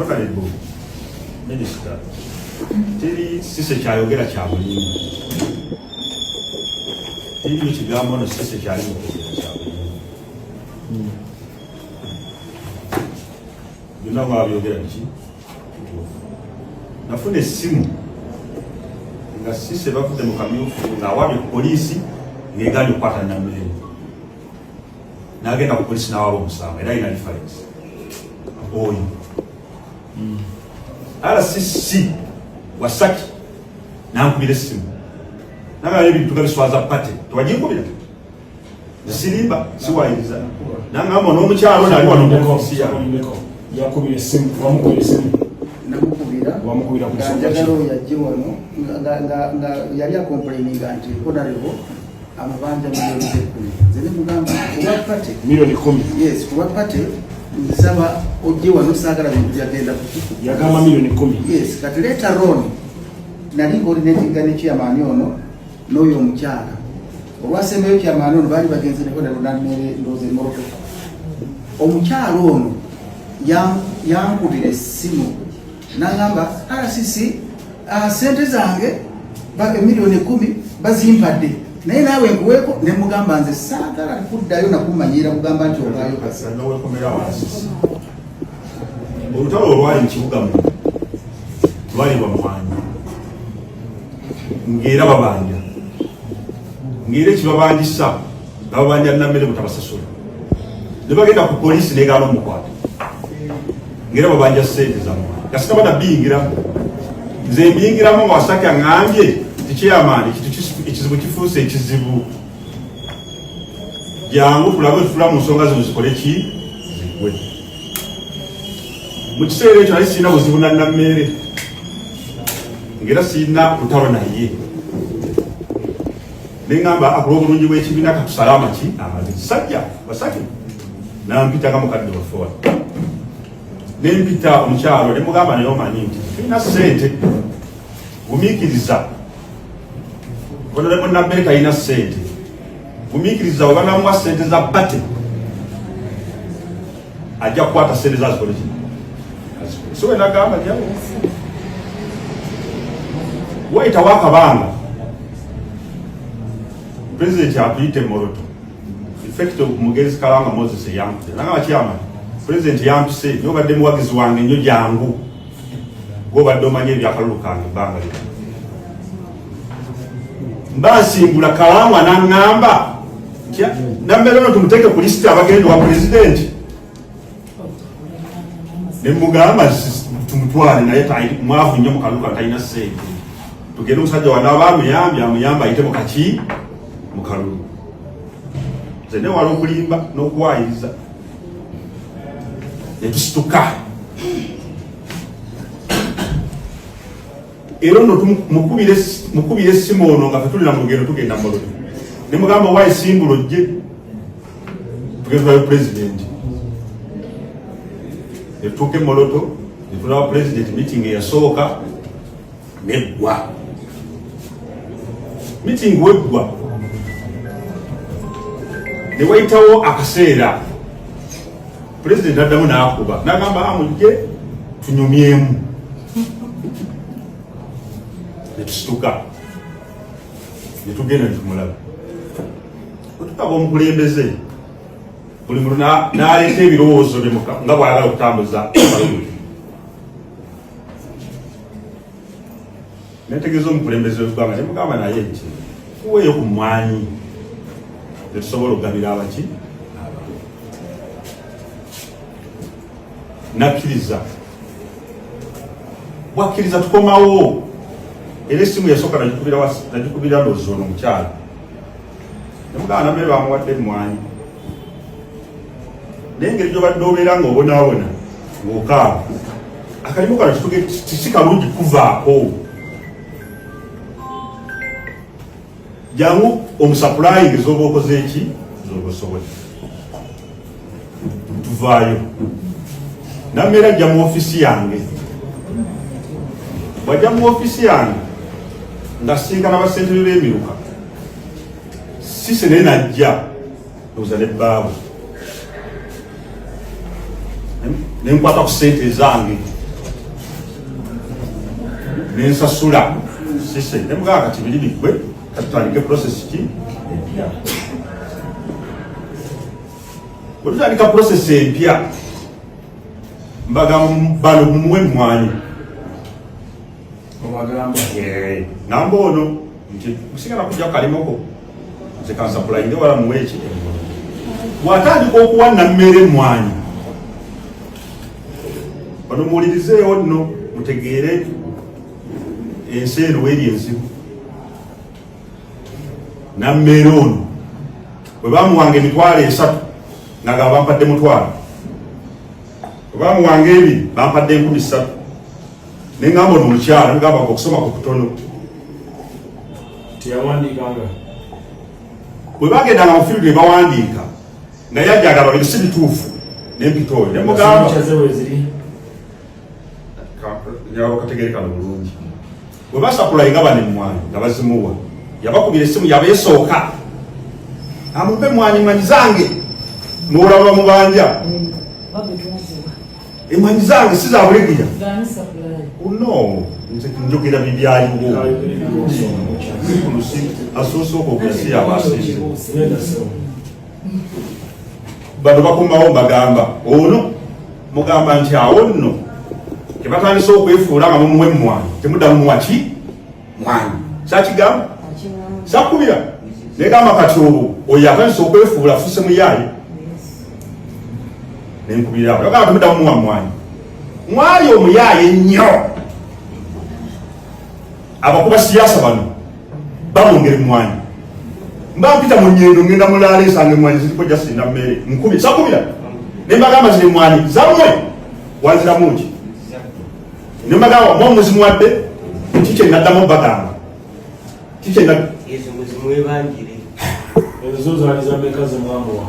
Honorable Minister, teri sise kyayogera kya bulimba. Teri ekigambo no sise kyali mu kugera kya bulimba. Byonna bwabyogera ki? Nafuna essimu nga sise bavudde mu kamyufu ng'awabye ku poliisi ng'egaanye okukwata Nammere. N'agenda ku poliisi n'awaba omusango era alina reference. Oyo RCC Wasaki nankubira essimu nagala ebintu gabiswaza pate tewaginkubira sirimba siwayiriza nangamba n'omukyalo nali wano mu ofisi yakubira essimu wamukubira essimu wamukubira njagala oyo yajje wano nga yali akomplaininga nti Honorable amabanja milioni 10 nze ne mugamba kuba pate milioni 10 yes kuba pate nsaba ojje wano saagala bintu byagenda kutuku yagamba milioni 10 yes kati leeta loan nali coordinatinga ne chairman ono n'oyo omukyala olwasembeyo chairman ono baali bagenze neko Nammere ndoze moroto omukyala ono yankubira essimu n'agamba RCC sente zange milioni 10 bazimpadde naye naawe nkuweeko ne mugamba nze saagala kuddayo nakumanyira kugamba nti olwayo kasanga wekomera wansi olutalo olwali mu kibuga mu lwali bamwanyi ng'era babanja ng'era ekibabangisa nga babanja Nammere mutabasasula ne bagenda ku poliisi negaana omukwata ng'era babanja ssente zammwe kasita banabiyingiramu nze mbiyingiramu nga Wasaki aŋŋambye tikyamaani ekizibu kifuuse ekizibu jangu tulabe tufula mu nsonga zino zikole ki zigwe mu kiseera ekyo nali sirina buzibu na Nammere ng'era sirina lutalo naye neŋŋamba akula obulungi bw'ekibiina katusale amaki amagezi sajja Wasaki nampita nga mukadde wafowa nempita omukyalo ne mugamba naye omanyi nti tulina ssente gumiikiriza Honorable Nammere kayina ssente gumiikiriza oba namuwa ssente za pate ajja kukwata ssente zazikole ki so we nagamba jawo wayitawo akabanga President atuyite Moroto effective Mugezi Kalanga Moses yampise nagamba kyama President yampise nyobadde muwagizi wange nnyo jangu gobadde omanye ebyakalulu kange ebbanga lino mbasimbula Kalangwa n'aŋŋamba Nammere ono tumuteeke ku lisiti abagenda wa President ne mugamba tumutwale naye mwavu nnyo mu kalulu kange talina ssente tugende omusajja wanaaba amuyamba ayite mu kaki mu kalulu nze ne wala okulimba n'okuwayiriza ne tusituka era ono mukubire essimu ono nga fetulina mu lugendo tugenda mu Moroto ne mugamba waayi simbulo gye tugenda President ne tutuuka e Moroto ne tulaba President meeting eyasooka neggwa meeting weggwa ne wayitawo akaseera President addamu n'akuba n'agamba amujje tunyumyemu netusituka netugenda netumulaba otukaba omukulembeze buli muntu n'aleeta ebirowoozo nga bw'ayagala okutambuza abalulu netegeeza omukulembeze w'eggwanga ne mugamba naye nti tuweeyo ku mwanyi netusobola okugabira abaki nakkiriza bwakkiriza tukomawo era essimu yasooka nagikubira Lozo ono omukyala ne mugamba Nammere bamuwadde emmwanyi naye engeri gy'obadde obeera ng'obonaabona ng'okaaba akalimu kano si kalungi kuvaako jangu omusapulayingi z'oba okoze eki z'oba osobole tuvaayo Nammere ajja mu ofisi yange bw'ajja mu ofisi yange nga sinkana basentebe b'emiruka sise naye najja ndowooza ne bbaawe ne nkwata ku ssente zange nensasula sise nemugaa kati biri bigwe katutandike process ki empya bwe tutandika process empya mbaga bano mumuwe mwanyi namba ono nti musigala kujja kalimoko nze kansapulainde wala muweeki bw'atandika okuwanna mmere mwanyi bano muwulirizeewo nno mutegeere ensi eno weeri enzibu nammeere ono bwe bamuwanga emitwalo 3 naga bampadde mutwalo bwe bamuwanga 2 bampadde 3,000 neŋŋamba ono mukyala mugamba okusoma ku kutono tiyawandikanga bwe bagendanga mu fiild bawandiika nga yajjaga babiri si bituufu n'empita oyo nemugamba kategerekano bulungi bwe basapulayinga bane mwanyi nga bazimuwa yabakubira essimu yabeesooka amumpe mwanyi zange n'olaba mubanja emwanyi zange si za bulegeya no nze njogera bibyaliwo asuusooka okulasi yabasinze bano bakomawo mbagamba ono mugamba nti awo nno tebatandise okwefuula nga mumuwe mwanyi temuddamu muwaki mwanyi sakigamba sakubira negamba kati olwo oyo atandise okwefuula afuse muyaayi nenkubira abo agamba temuddamu muwa mwanyi mwali omuyaayi ennyo abakuba siyasa bano bamwongere mwanyi mba mpita mu nnyendo ngenda mulaala ensanga emwanyi ziriko jasinda mmere nkubi sakubira nembagamba ziri mwanyi zammwe wanziramuki nembagamba mwa muzimu wadde kikye naddamu bagamba kikye ezo zaali zameka zemwamuwa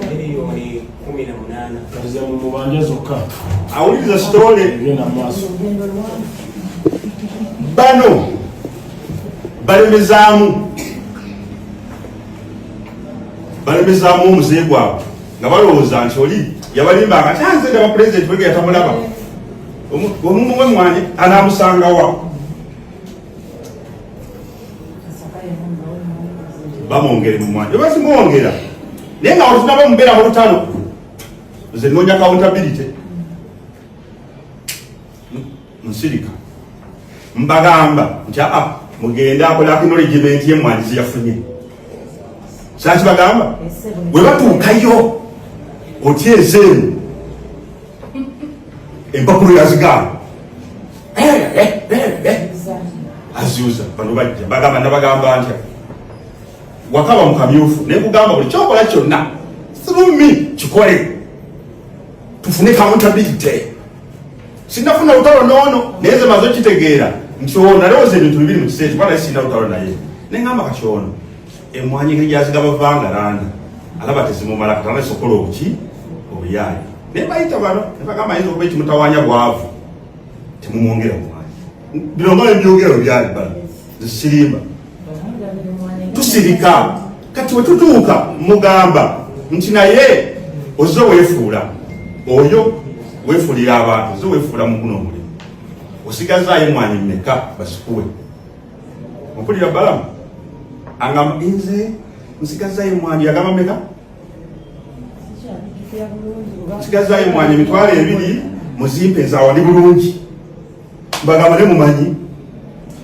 miliyoni 18 kati zemumubanja zokka awuliriza sitole egenda mu maaso bano balemezaamu omuze gwabwe nga balowooza nti oli yabalimbanga nti anze ndaba pulezidenti bwege yatamulaba omumuwe mwanyi anaamusangawa bamwongere mu mwanyi ebazimwongera naye nga olufunaba mubeera mu lutalo nze noonya accountability nsirika mbagamba nti mugende akola acknowledgement y'emwanyi ziyafunye saki bagamba bwe batuukayo otyezeemu empapuro yazigamba aziuza bano bajja bagamba nabagamba ntya wakaba mu kamyufu naye kugamba buli kyokola kyonna through me kikole tufune accountability sinafuna lutalo noono naye ze maze okitegeera nti ono nalowooza ebintu bibiri mu kiseera kubanga naye sina lutalo naye neŋŋamba kati ono emwanyi ngeri gyazigaba vangalanda alaba tezimumala katana sokola obuki obuyaayi naye bayita bano nebagamba ayinza okuba ekimutawanya bwavu temumwongera mwanyi bino nga ebyogero byali bano zisirimba tusirika kati wetutuuka mugamba nti naye ozze weefuula oyo weefuulira abantu ozze weefuula mu guno omulimu osigazaayo mwanyi mmeka basikuwe mpulira balamu angamba nze nsigazaayo mwanyi yagamba mmeka nsigazaayo mwanyi emitwalo 2 muzimpe nzawandi bulungi mbagamba ne mumanyi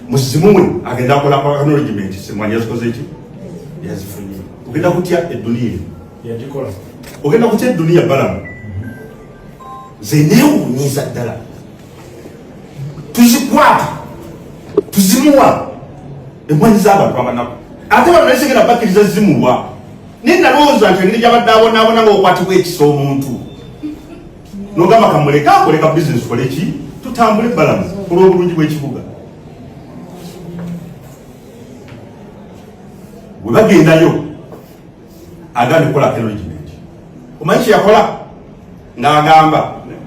muzimuwe agenda akola acknowledgement semwanyi yazikoze ki yazifunye ogenda kutya edduniya yagikola ogenda kutya edduniya balamu nze neewuunyiza ddala tuzikwata tuzimuwa emwanyi z'abantu abanaku ate bano naye segenda bakkiriza zimuwa naye nalowooza nti engeri gyabadde abonaabona ngaokwatibwa ekisa omuntu nogamba kamuleka akoleka bizinesi kole ki tutambule balamu olw'obulungi bw'ekibuga bwe bagendayo agandi kukola acknowledgement omanyi kyeyakola ng'agamba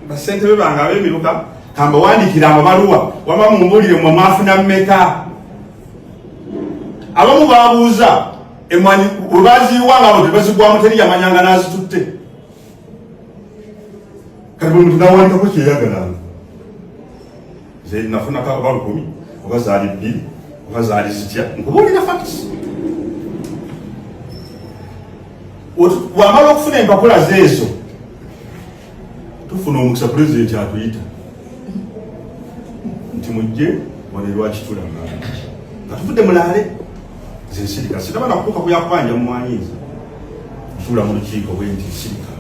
basentebe bange ab'emiruka kamba wandikira amabaluwa waba mumbuulire mwe mwafuna mmeka abamu babuuza emwanyi webaziiwa ngaabo tebazigwamu teri yamanyanga n'azitutte kati buli muntu nawandikako kyeyagalanga nze nafunako aba 10 oba zaali bbiri oba zaali zitya nkubuulira facts wamala okufuna empapula zeezo tufuna omukisa pulezidenti atuyita nti mujje wane lwakitula nga tuvudde mulaale zensirika siraba nakutuuka kuyakubanja mumwanyiiza ntula mu lukiiko bwe nti nsirika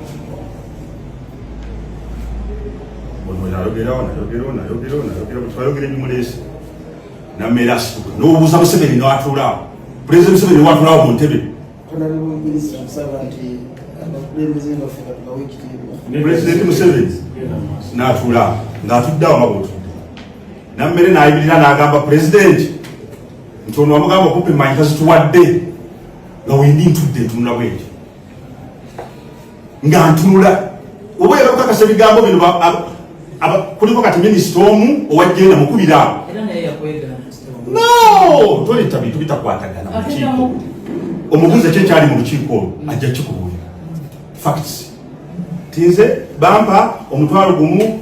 nayogera ebimuleese nameera asituka nobuuza Museveni n'atuulaawo pulezidenti Museveni watulaawo mu ntebe pulezidenti Museveni n'atuulaawo ng'atuddeawo nga bwotudde nammere n'ayimirira n'agamba pulezidenti nti ono wamugamba okupa emmanyi kazituwadde nga wendi ntudde ntunula bwenti nga ntunula oba oyagala kukakasa ebigambo bino kuliko kati minisita omu owajjenda mukubira no toleta bintu bitakwatagana mu lukiiko omubuuza kyekyali mu lukiiko olwo ajja kikubuulira facts tinze bampa omutwalo 17,000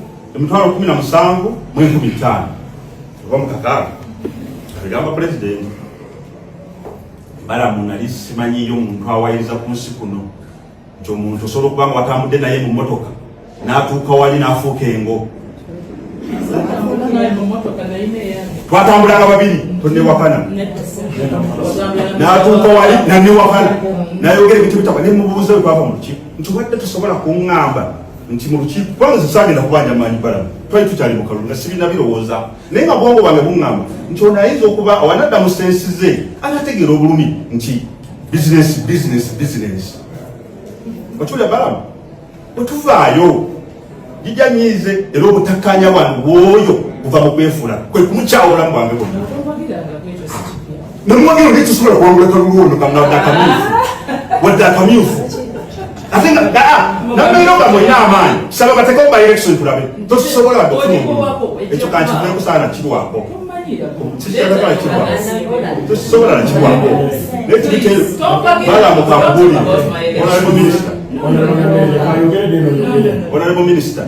mu 15 oba mukakaaga agamba pulezidenti balamu nali simanyiyo omuntu awayiriza ku nsi kuno nti omuntu osobola okuba nga watambudde naye mu mmotoka n'atuuka wali n'afuuka engo twatambulanga babiri tonnewakana n'atuuka wali nannewakana nayogera ebintu bitakwa ne mubuuza bwe twava mu lukiiko nti wadde tosobola kuŋŋamba nti mu lukiiko kubanga zisagenda kubanja maanyi balamu twali tukyali mu kalulu nga sibina birowooza naye nga bwongo bwange buŋŋamba nti ono ayinza okuba awanadda mu sensi ze anategeera obulumi nti bizinesi okiwulira balamu bwetuvaayo gijanyiize era obutakkanya bwange bwoyo kuva mu kwefuula kwe kumukyawa obulamu bwange bwonna nemwagiro naye tusobola kuwangula kalulu ono kamwadde akamyufu wadde akamyufu ate nga nambeera nga mwina amaanyi saba batekewo ba election tulabe tosobola wadde okufuna omulimu ekyo kankiveeko saana kirwako tosobola nakirwako naye tubiteyo balamu kakubuulire Honorable Minister,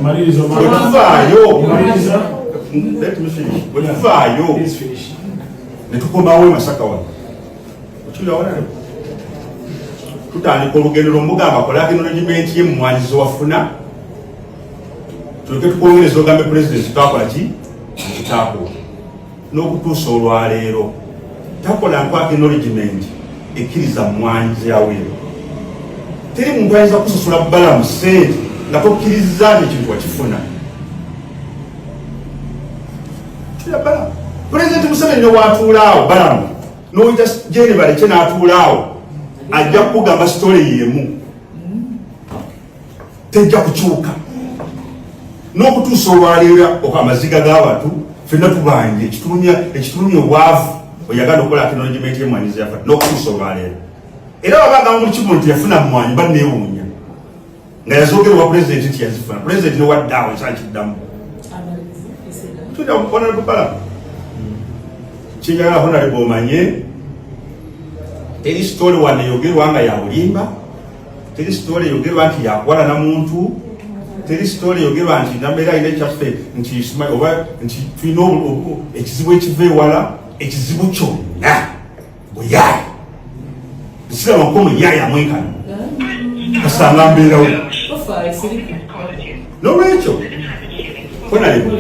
bwetuvaayo netukomawo emasaka wano okira honorable tutandika olugendo lwomugamba kola acknowledgement y'emmwanyi zewafuna tuleke tukwongereza ogambe pulezidenti twakola ki kitaako n'okutuusa olwaleero takola nko acknowledgement ekkiriza mmwanyi zyaweero teri muntu ayinza kusasula balamu sente nga tokkirizza ekintu wakifuna balamu pulezidenti Museveni newatuulaawo balamu noyita jene baleke n'atuulaawo ajja kukugamba sitole yemu tejja kukyuka n'okutuusa olwaleero amaziga g'abantu fenna tubanje ekitulumya obwavu oyagala okukola acknowledgement y'emmwanyi zeyafa n'okutuusa olwaleero era wabagamba mu lukiiko nti yafuna mmwanyi banneewuunya nga yazoogerwa pulezidenti nti yazifuna pulezidenti newaddaawo ekyakiddamu honorable balamu kinjagala honorable omanye teri sitole wano eyogerwa nga yabulimba teri sitole eyogerwa nti yakwalana muntu teri sitole eyogerwa nti nambeera alina ekyaffe nti oba nti tulina ekizibu ekiva ewala ekizibu kyonna bweyaali siraba nkomo yaya mwekana kasanga mbeerawo nolwekyo konalebo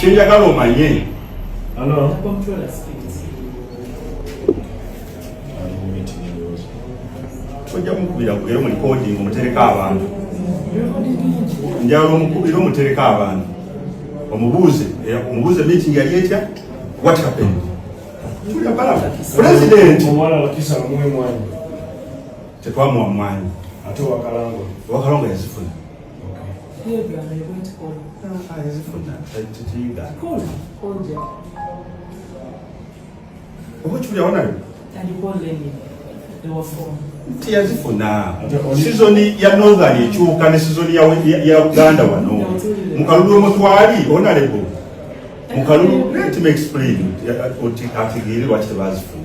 kyenjagala omanye ojja mukubira era omulikoding omutereka abantu njagala omukubira omutereka abantu omubuuze meeting yali etya what happened pulezidenti tetwamuwa mmwanyi ate wakalongo yazifuna oba kiwulira wonayo tiyazifuna sizoni ya northern ekyuka ne sizoni ya Uganda wano mukalulu omutwali onalebo mukalulu let me explain ategeere lwaki tebazifuna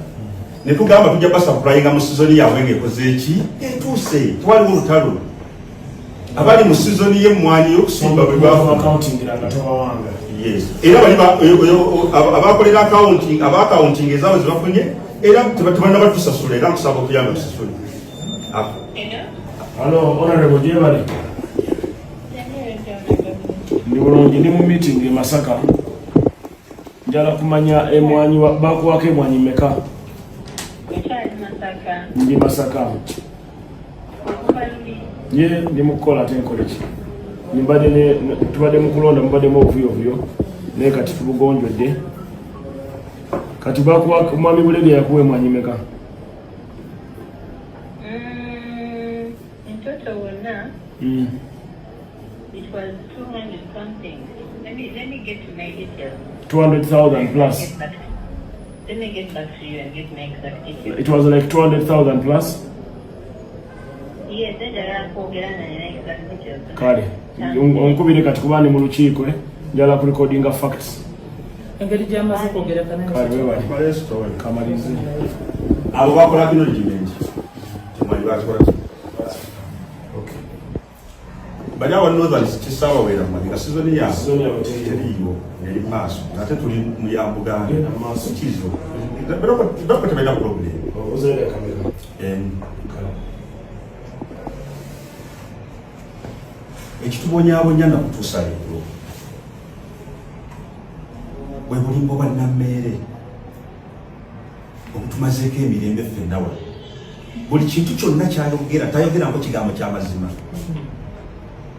netugamba tujja basapurayinga mu sizoni yaabwe ng'ekoze eki etuuse twaliwo olutalo abali mu sizoni y'emmwanyi y'okusimba bwe bafuna yes era bali abakolera accounting accounting ezaabo zibafunye era tebanna batusasula era nkusaba okuyamba tusasule. Hello, honorable Jebali. Ndi bulungi ndi mu meeting e Masaka. Njala kumanya emwanyi bakuwako emwanyi meka. Ndi Masaka. Ye ndi mukola tenkoleki. Nimbade tubade mukulonda mbade mu vuyo ne kati tubugonjodde. Kati bakuwako mwami bulege yakuwe emwanyi meka. It was 200 something. Let me get to my details. 200,000 plus. Let me get back to you and get my exact details. It was like 200,000 plus. Yes, then there are 4 grand and exact details. Kale. Onkubire kati kubani mu lukiiko njala ku recording facts. Engeri gy'amaze kwogera kanene. Kale wewe Kale kamalize. abo bakola acknowledgement kimanyi bakola bali awo northern kisawa wera mabika sizoni ya teriyo neri maaso ate tuli mu yambuganda maaso kizo bako tebena problem Ozele kamera. ekitubonyabonya na kutuusa leero bwe bulimbo bwa nammeere obutumazeeko emirembe ffennawa buli kintu kyonna kyayogera tayogera ngo kigambo ky'amazima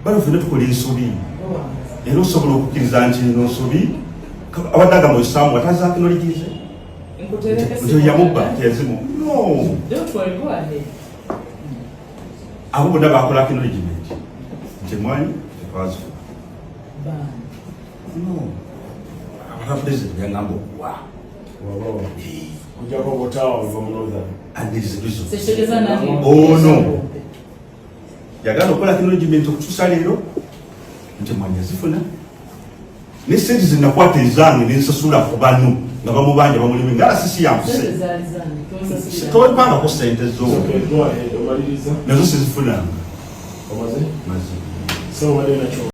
bano ffenna tukola ensobi era osobola okukkiriza nti eno nsobi abadde agamba osaamu ataza acknowledge nti yamubba teyazimu no abo bonna bakola acknowledgement nti mwanyi tekwazifu no abapulezidenti yangamba okuwa Kujako botawa uva mu northern. and there is a reason. Seshegeza nani? Oh no. Yagala okola acknowledgement okutuusa leero nti mwanyi azifuna ne sente zinakwata ezange nensasula ku bano nga bamubanja bamulimu ngala sisi yampuse towepangako sente zo Okay, go ahead. Omaliriza. nazo sizifunanga Omaze? mazi So wale nacho.